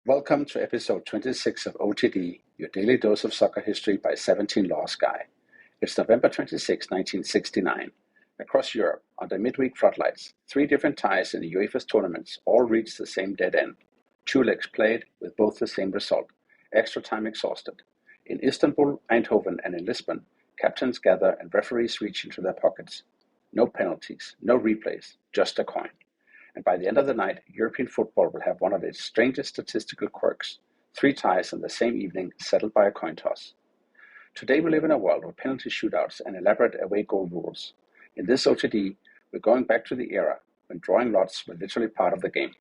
Welcome to episode 26 of OTD, your daily dose of soccer history by 17 Lost Guy. It's November 26, 1969. Across Europe, under midweek floodlights, three different ties in the UEFA's tournaments all reached the same dead end. Two legs played with both the same result, extra time exhausted. In Istanbul, Eindhoven, and in Lisbon, captains gather and referees reach into their pockets. No penalties, no replays, just a coin. And by the end of the night, European football will have one of its strangest statistical quirks: three ties in the same evening settled by a coin toss. Today we live in a world with penalty shootouts and elaborate away goal rules. In this OTD, we're going back to the era when drawing lots were literally part of the game.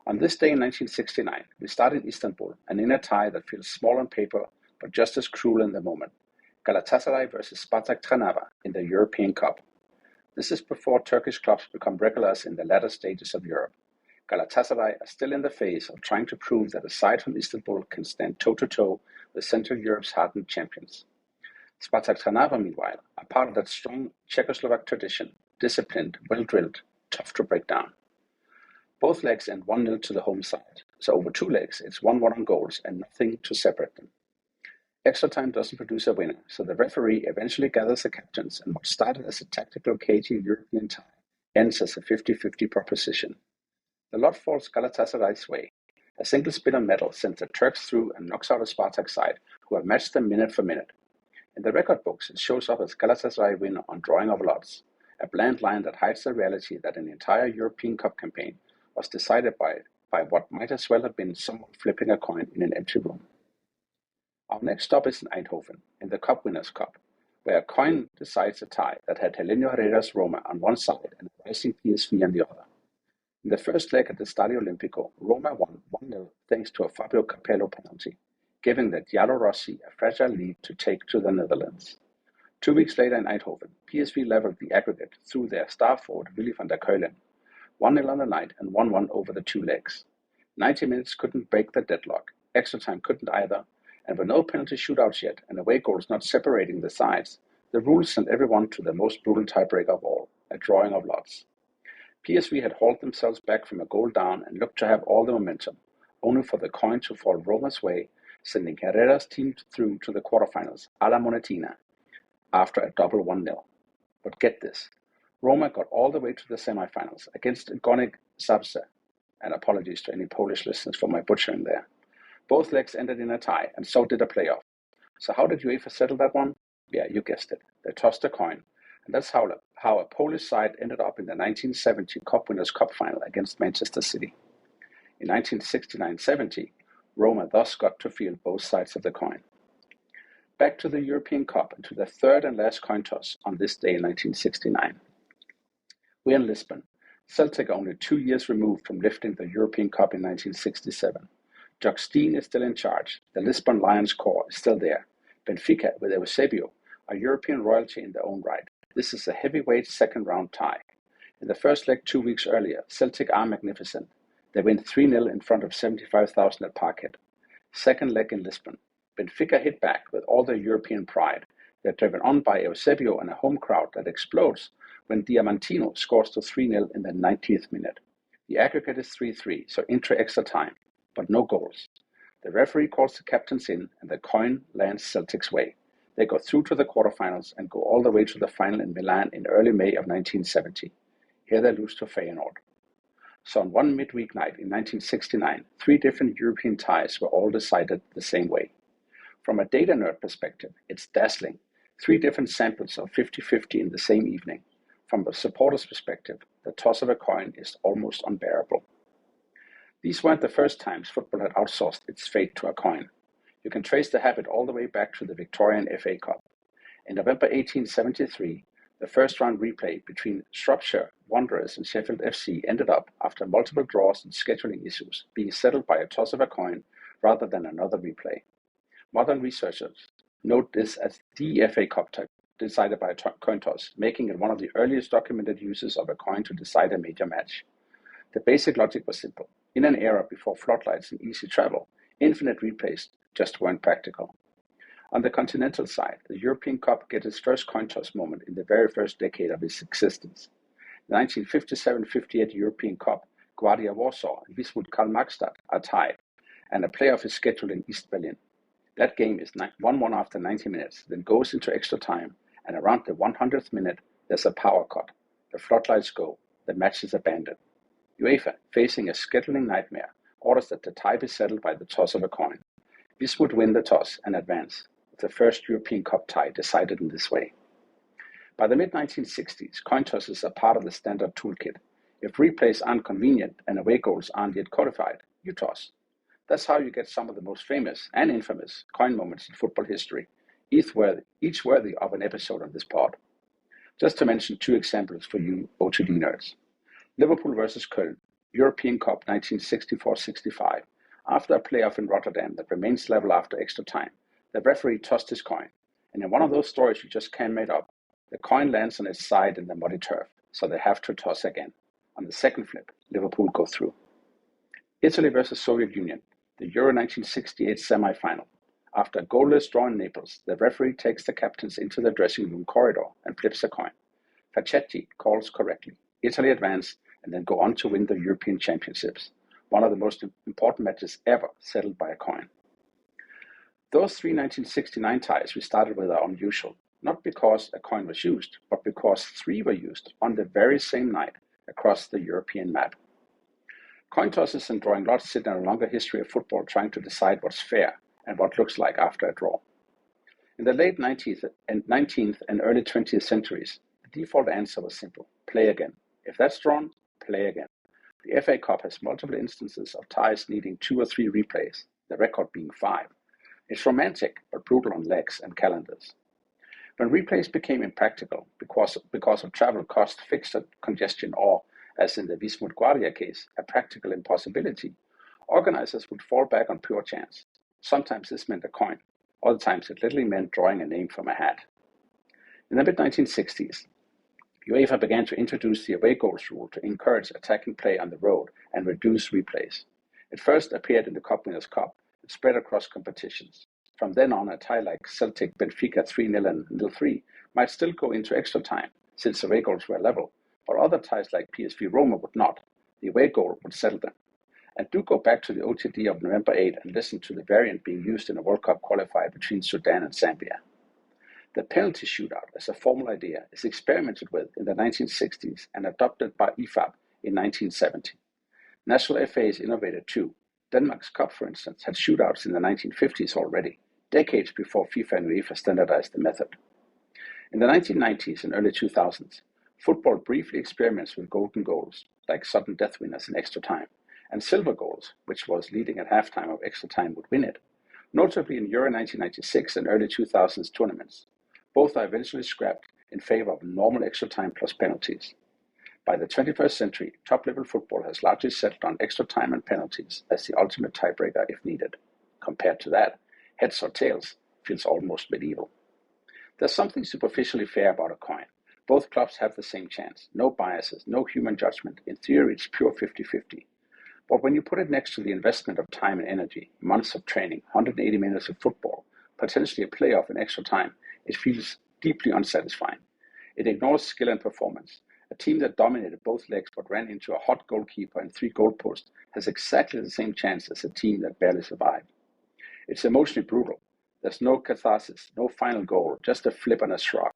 On this day in 1969, we start in Istanbul and in a tie that feels small on paper but just as cruel in the moment: Galatasaray versus Spartak Trnava in the European Cup. This is before Turkish clubs become regulars in the latter stages of Europe. Galatasaray are still in the phase of trying to prove that a side from Istanbul can stand toe-to-toe with Central Europe's hardened champions. Spartak Trnava, meanwhile, are part of that strong Czechoslovak tradition: disciplined, well-drilled, tough to break down. Both legs end 1-0 to the home side, so over two legs it's 1-1 on goals and nothing to separate them. Extra time doesn't produce a winner, so the referee eventually gathers the captains, and what started as a tactical cagey European tie ends as a 50-50 proposition. The lot falls Galatasaray's way. A single spin of metal sends the Turks through and knocks out a Spartak side, who have matched them minute for minute. In the record books, it shows up as Galatasaray win on drawing of lots, a bland line that hides the reality that an entire European Cup campaign was decided by what might as well have been someone flipping a coin in an empty room. Our next stop is in Eindhoven, in the Cup Winners' Cup, where a coin decides a tie that had Helenio Herrera's Roma on one side and a rising PSV on the other. In the first leg at the Stadio Olimpico, Roma won 1-0 thanks to a Fabio Capello penalty, giving the Giallorossi a fragile lead to take to the Netherlands. 2 weeks later in Eindhoven, PSV leveled the aggregate through their star forward Willy van der Keulen, 1-0 on the night and 1-1 over the two legs. 90 minutes couldn't break the deadlock, extra time couldn't either, and with no penalty shootouts yet and away goals not separating the sides, the rules sent everyone to the most brutal tiebreaker of all, a drawing of lots. PSV had hauled themselves back from a goal down and looked to have all the momentum, only for the coin to fall Roma's way, sending Herrera's team through to the quarterfinals, a la Monetina, after a double 1-0. But get this, Roma got all the way to the semifinals against Górnik Zabrze, and apologies to any Polish listeners for my butchering there. Both legs ended in a tie, and so did a playoff. So how did UEFA settle that one? Yeah, you guessed it. They tossed a coin, and that's how a Polish side ended up in the 1970 Cup Winners' Cup final against Manchester City. In 1969-70, Roma thus got to feel both sides of the coin. Back to the European Cup and to the third and last coin toss on this day in 1969. We're in Lisbon. Celtic only 2 years removed from lifting the European Cup in 1967. Jock Stein is still in charge. The Lisbon Lions core is still there. Benfica, with Eusebio, are European royalty in their own right. This is a heavyweight second-round tie. In the first leg 2 weeks earlier, Celtic are magnificent. They win 3-0 in front of 75,000 at Parkhead. Second leg in Lisbon. Benfica hit back with all their European pride. They're driven on by Eusebio and a home crowd that explodes when Diamantino scores to 3-0 in the 90th minute. The aggregate is 3-3, so into extra time, but no goals. The referee calls the captains in, and the coin lands Celtic's way. They go through to the quarterfinals and go all the way to the final in Milan in early May of 1970. Here they lose to Feyenoord. So on one midweek night in 1969, three different European ties were all decided the same way. From a data nerd perspective, it's dazzling. Three different samples of 50-50 in the same evening. From a supporter's perspective, the toss of a coin is almost unbearable. These weren't the first times football had outsourced its fate to a coin. You can trace the habit all the way back to the Victorian FA Cup. In November 1873, the first round replay between Shropshire Wanderers and Sheffield FC ended up, after multiple draws and scheduling issues, being settled by a toss of a coin rather than another replay. Modern researchers note this as the FA Cup type decided by a coin toss, making it one of the earliest documented uses of a coin to decide a major match. The basic logic was simple. In an era before floodlights and easy travel, infinite replays just weren't practical. On the continental side, the European Cup gets its first coin toss moment in the very first decade of its existence. The 1957-58 European Cup Guardia Warsaw and Wismut Karl-Marxstadt are tied, and a playoff is scheduled in East Berlin. That game is 1-1 after 90 minutes, then goes into extra time, and around the 100th minute, there's a power cut. The floodlights go, the match is abandoned. UEFA, facing a scheduling nightmare, orders that the tie be settled by the toss of a coin. Wismut win the toss and advance, with the first European Cup tie decided in this way. By the mid-1960s, coin tosses are part of the standard toolkit. If replays aren't convenient and away goals aren't yet codified, you toss. That's how you get some of the most famous and infamous coin moments in football history, each worthy of an episode on this pod. Just to mention two examples for you OTD nerds. Liverpool versus Köln, European Cup 1964-65. After a playoff in Rotterdam that remains level after extra time, the referee tossed his coin, and in one of those stories you just can't make up, the coin lands on its side in the muddy turf, so they have to toss again. On the second flip, Liverpool go through. Italy versus Soviet Union, the Euro 1968 semi-final. After a goalless draw in Naples, the referee takes the captains into the dressing room corridor and flips a coin. Facchetti calls correctly. Italy advance and then go on to win the European Championships, one of the most important matches ever settled by a coin. Those three 1969 ties we started with are unusual, not because a coin was used, but because three were used on the very same night across the European map. Coin tosses and drawing lots sit in a longer history of football trying to decide what's fair and what looks like after a draw. In the late 19th and early 20th centuries, the default answer was simple: play again. If that's drawn, play again. The FA Cup has multiple instances of ties needing 2 or 3 replays, the record being 5. It's romantic, but brutal on legs and calendars. When replays became impractical because of travel cost, fixture congestion, or, as in the Wismut Guardia case, a practical impossibility, organizers would fall back on pure chance. Sometimes this meant a coin, other times it literally meant drawing a name from a hat. In the mid-1960s, UEFA began to introduce the away goals rule to encourage attacking play on the road and reduce replays. It first appeared in the Cup Winners' Cup and spread across competitions. From then on, a tie like Celtic Benfica 3-0 and 0-3 might still go into extra time, since away goals were level, but other ties like PSV Roma would not. The away goal would settle them. And do go back to the OTD of November 8 and listen to the variant being used in a World Cup qualifier between Sudan and Zambia. The penalty shootout as a formal idea is experimented with in the 1960s and adopted by IFAB in 1970. National FAs innovated too. Denmark's Cup, for instance, had shootouts in the 1950s already, decades before FIFA and UEFA standardized the method. In the 1990s and early 2000s, football briefly experiments with golden goals, like sudden death winners in extra time, and silver goals, which was leading at halftime of extra time would win it, notably in Euro 1996 and early 2000s tournaments. Both are eventually scrapped in favor of normal extra time plus penalties. By the 21st century, top-level football has largely settled on extra time and penalties as the ultimate tiebreaker if needed. Compared to that, heads or tails feels almost medieval. There's something superficially fair about a coin. Both clubs have the same chance. No biases, no human judgment. In theory, it's pure 50-50. But when you put it next to the investment of time and energy, months of training, 180 minutes of football, potentially a playoff in extra time, it feels deeply unsatisfying. It ignores skill and performance. A team that dominated both legs but ran into a hot goalkeeper and 3 goalposts has exactly the same chance as a team that barely survived. It's emotionally brutal. There's no catharsis, no final goal, just a flip and a shrug.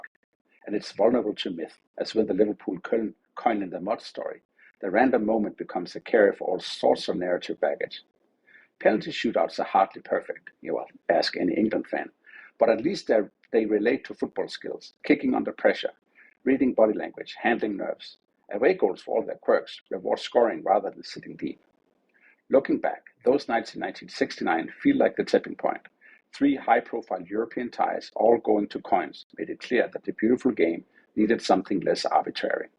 And it's vulnerable to myth, as with the Liverpool Köln coin in the mud story. The random moment becomes a carrier for all sorts of narrative baggage. Penalty shootouts are hardly perfect, you will ask any England fan, but at least they relate to football skills, kicking under pressure, reading body language, handling nerves. Away goals, for all their quirks, reward scoring rather than sitting deep. Looking back, those nights in 1969 feel like the tipping point. 3 high-profile European ties, all going to coins, made it clear that the beautiful game needed something less arbitrary.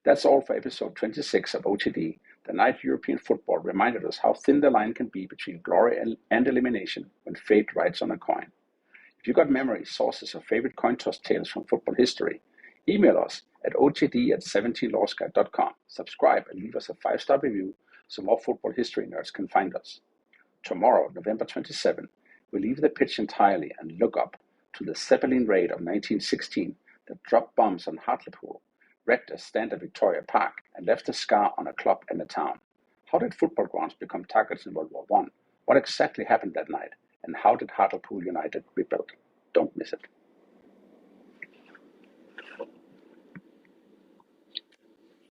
That's all for episode 26 of OTD. The night European football reminded us how thin the line can be between glory and elimination when fate rides on a coin. If you got memories, sources, or favorite coin toss tales from football history, email us at otd@17lawsguide.com. Subscribe and leave us a 5-star review so more football history nerds can find us. Tomorrow, November 27, we leave the pitch entirely and look up to the Zeppelin raid of 1916 that dropped bombs on Hartlepool, wrecked a stand at Victoria Park, and left a scar on a club and a town. How did football grounds become targets in World War I? What exactly happened that night? And how did Hartlepool United rebuild?